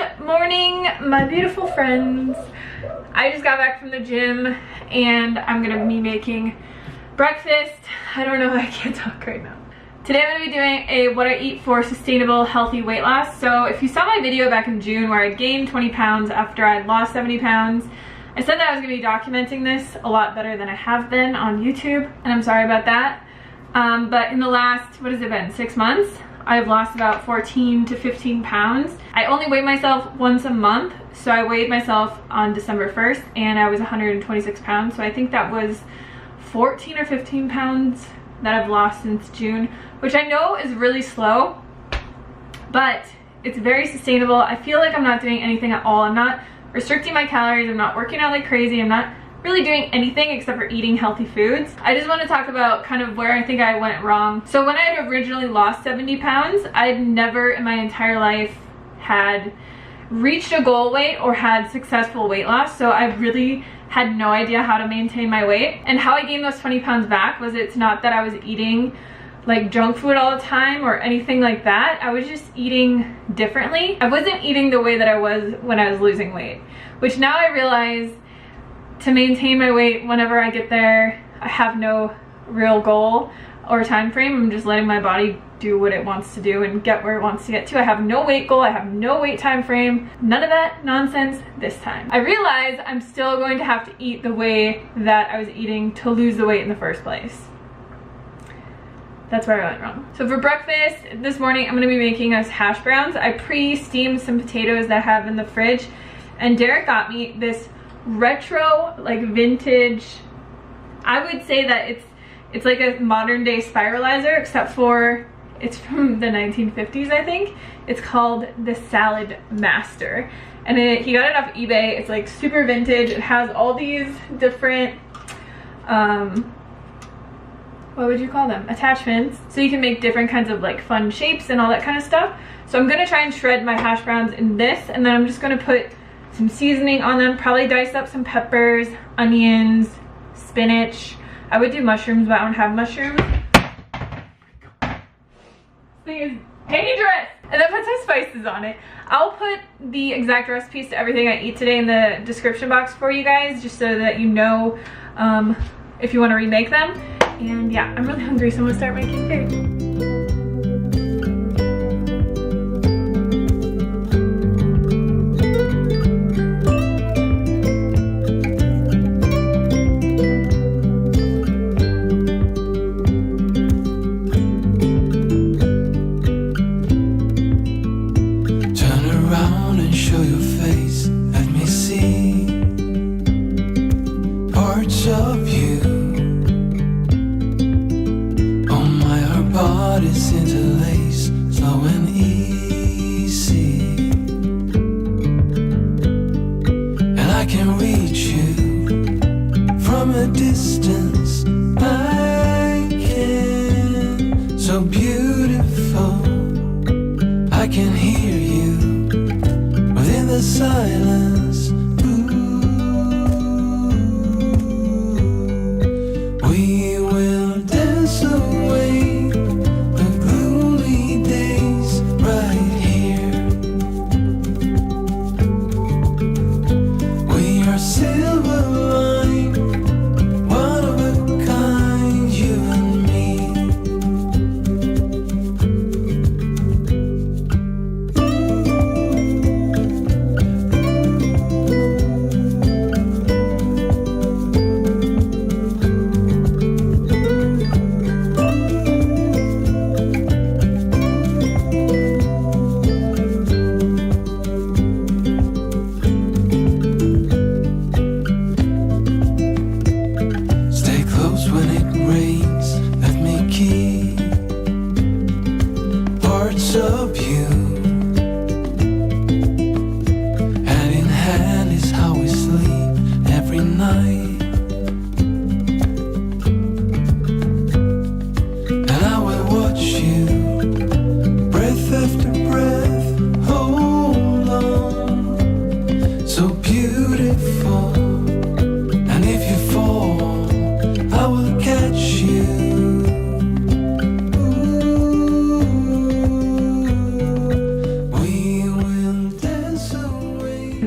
Good morning, my beautiful friends. I just got back from the gym and I'm gonna be making breakfast. I don't know, I can't talk right now. Today I'm gonna be doing a what I eat for sustainable healthy weight loss. So if you saw my video back in June where I gained 20 pounds after I'd lost 70 pounds, I said that I was gonna be documenting this a lot better than I have been on YouTube, and I'm sorry about that. But in the last, what has it been, 6 months? I've lost about 14 to 15 pounds. I only weigh myself once a month, so I weighed myself on December 1st and I was 126 pounds. So I think that was 14 or 15 pounds that I've lost since June, which I know is really slow, but it's very sustainable. I feel like I'm not doing anything at all. I'm not restricting my calories. I'm not working out like crazy. I'm not really doing anything except for eating healthy foods. I just want to talk about kind of where I think I went wrong. So when I had originally lost 70 pounds, I'd never in my entire life had reached a goal weight or had successful weight loss. So I really had no idea how to maintain my weight. And how I gained those 20 pounds back was, it's not that I was eating like junk food all the time or anything like that. I was just eating differently. I wasn't eating the way that I was when I was losing weight, which now I realize to maintain my weight whenever I get there, I have no real goal or time frame. I'm just letting my body do what it wants to do and get where it wants to get to. I have no weight goal, I have no weight time frame, none of that nonsense this time. I realize I'm still going to have to eat the way that I was eating to lose the weight in the first place. That's where I went wrong. So for breakfast this morning, I'm gonna be making us hash browns. I pre-steamed some potatoes that I have in the fridge, and Derek got me this retro, like vintage, I would say that it's like a modern day spiralizer, except for it's from the 1950s, I think. It's called the Salad Master, and he got it off eBay. It's like super vintage. It has all these different what would you call them, attachments, so you can make different kinds of like fun shapes and all that kind of stuff. So I'm gonna try and shred my hash browns in this, and then I'm just gonna put some seasoning on them, probably dice up some peppers, onions, spinach. I would do mushrooms, but I don't have mushrooms. This thing is dangerous! And then put some spices on it. I'll put the exact recipes to everything I eat today in the description box for you guys, just so that you know if you want to remake them. And yeah, I'm really hungry, so I'm gonna start making food.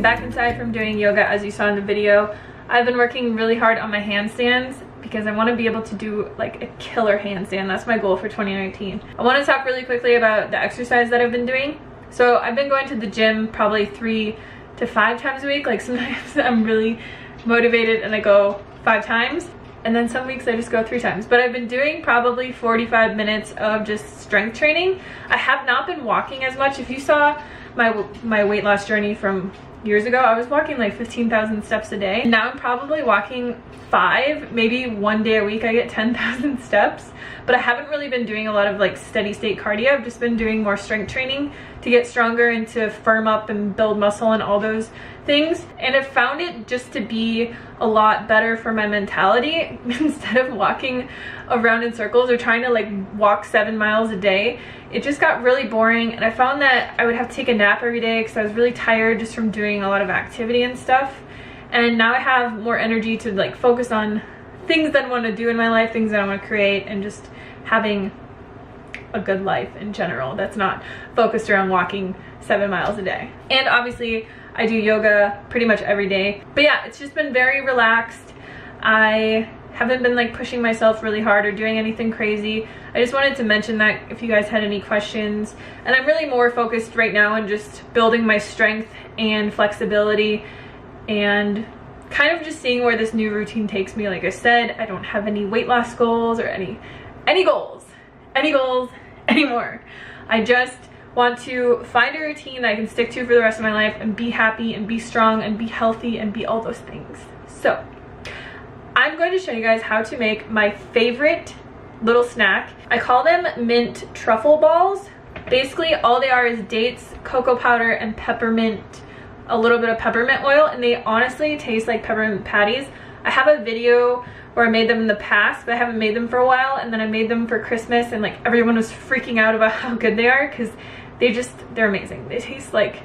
back inside from doing yoga, as you saw in the video. I've been working really hard on my handstands because I want to be able to do like a killer handstand. That's my goal for 2019. I want to talk really quickly about the exercise that I've been doing. So I've been going to the gym probably 3 to 5 times a week. Like sometimes I'm really motivated and I go 5 times, and then some weeks I just go 3 times. But I've been doing probably 45 minutes of just strength training. I have not been walking as much. If you saw my weight loss journey from years ago, I was walking like 15,000 steps a day. Now I'm probably walking 5, maybe 1 day a week I get 10,000 steps. But I haven't really been doing a lot of like steady state cardio. I've just been doing more strength training to get stronger and to firm up and build muscle and all those things. And I've found it just to be a lot better for my mentality. Instead of walking around in circles or trying to like walk 7 miles a day, it just got really boring. And I found that I would have to take a nap every day because I was really tired just from doing a lot of activity and stuff. And now I have more energy to like focus on things that I want to do in my life, things that I want to create, and just having a good life in general that's not focused around walking 7 miles a day. And obviously I do yoga pretty much every day. But yeah, it's just been very relaxed. I haven't been like pushing myself really hard or doing anything crazy. I just wanted to mention that if you guys had any questions. And I'm really more focused right now on just building my strength and flexibility and kind of just seeing where this new routine takes me. Like I said, I don't have any weight loss goals or any goals anymore. I just want to find a routine that I can stick to for the rest of my life and be happy and be strong and be healthy and be all those things. So I'm going to show you guys how to make my favorite little snack. I call them mint truffle balls. Basically all they are is dates, cocoa powder, and peppermint, a little bit of peppermint oil, and they honestly taste like peppermint patties. I have a video where I made them in the past, but I haven't made them for a while, and then I made them for Christmas, and like everyone was freaking out about how good they are because they're amazing. They taste like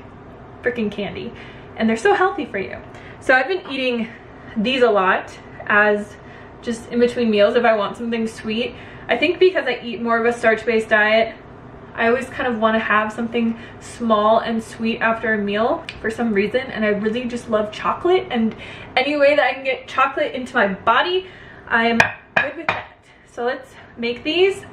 freaking candy and they're so healthy for you. So I've been eating these a lot as just in between meals if I want something sweet. I think because I eat more of a starch-based diet, I always kind of want to have something small and sweet after a meal for some reason, and I really just love chocolate, and any way that I can get chocolate into my body, I'm good with that. So let's make these.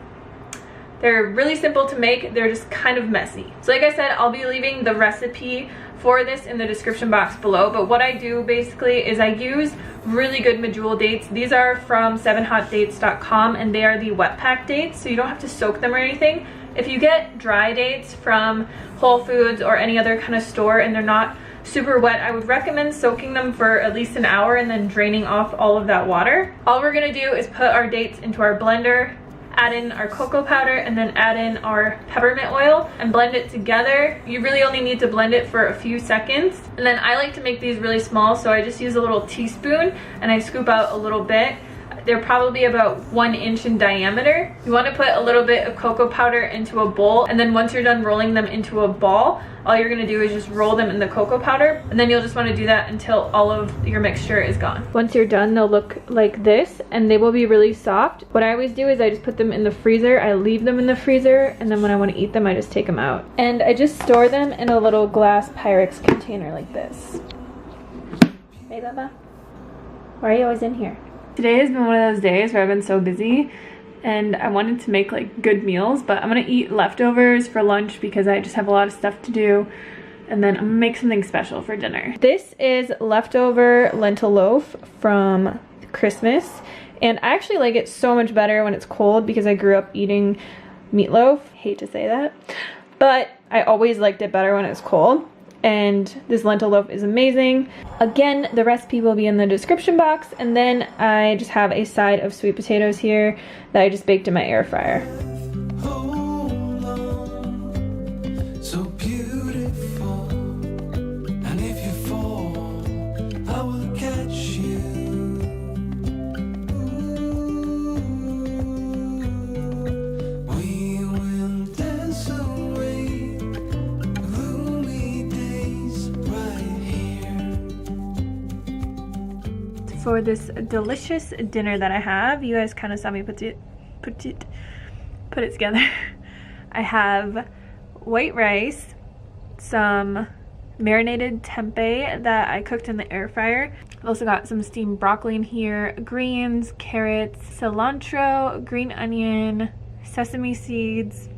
They're really simple to make. They're just kind of messy. So like I said, I'll be leaving the recipe for this in the description box below, but what I do basically is I use really good medjool dates. These are from 7hotdates.com, and they are the wet pack dates, so you don't have to soak them or anything. If you get dry dates from Whole Foods or any other kind of store and they're not super wet, I would recommend soaking them for at least an hour and then draining off all of that water. All we're gonna do is put our dates into our blender, add in our cocoa powder, and then add in our peppermint oil and blend it together. You really only need to blend it for a few seconds. And then I like to make these really small, so I just use a little teaspoon and I scoop out a little bit. They're probably about 1 inch in diameter. You want to put a little bit of cocoa powder into a bowl, and then once you're done rolling them into a ball, all you're going to do is just roll them in the cocoa powder, and then you'll just want to do that until all of your mixture is gone. Once you're done, they'll look like this, and they will be really soft. What I always do is I just put them in the freezer. I leave them in the freezer, and then when I want to eat them, I just take them out. And I just store them in a little glass Pyrex container like this. Hey, Baba. Why are you always in here? Today has been one of those days where I've been so busy and I wanted to make like good meals, but I'm gonna eat leftovers for lunch because I just have a lot of stuff to do, and then I'm gonna make something special for dinner. This is leftover lentil loaf from Christmas, and I actually like it so much better when it's cold because I grew up eating meatloaf. Hate to say that, but I always liked it better when it's cold. And this lentil loaf is amazing. Again, the recipe will be in the description box, and then I just have a side of sweet potatoes here that I just baked in my air fryer. For this delicious dinner that I have, you guys kind of saw me put it together. I have white rice, some marinated tempeh that I cooked in the air fryer. I've also got some steamed broccoli in here, greens, carrots, cilantro, green onion, sesame seeds,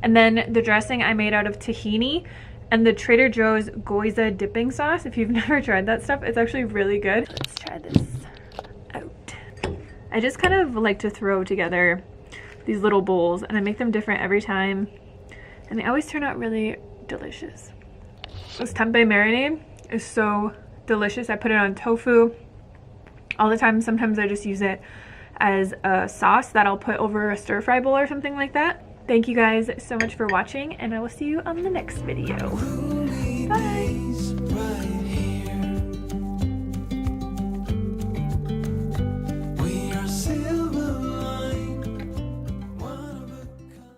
and then the dressing I made out of tahini and the Trader Joe's Gyoza dipping sauce. If you've never tried that stuff, it's actually really good. Let's try this out. I just kind of like to throw together these little bowls, and I make them different every time, and they always turn out really delicious. This tempeh marinade is so delicious. I put it on tofu all the time. Sometimes I just use it as a sauce that I'll put over a stir fry bowl or something like that. Thank you guys so much for watching, and I will see you on the next video.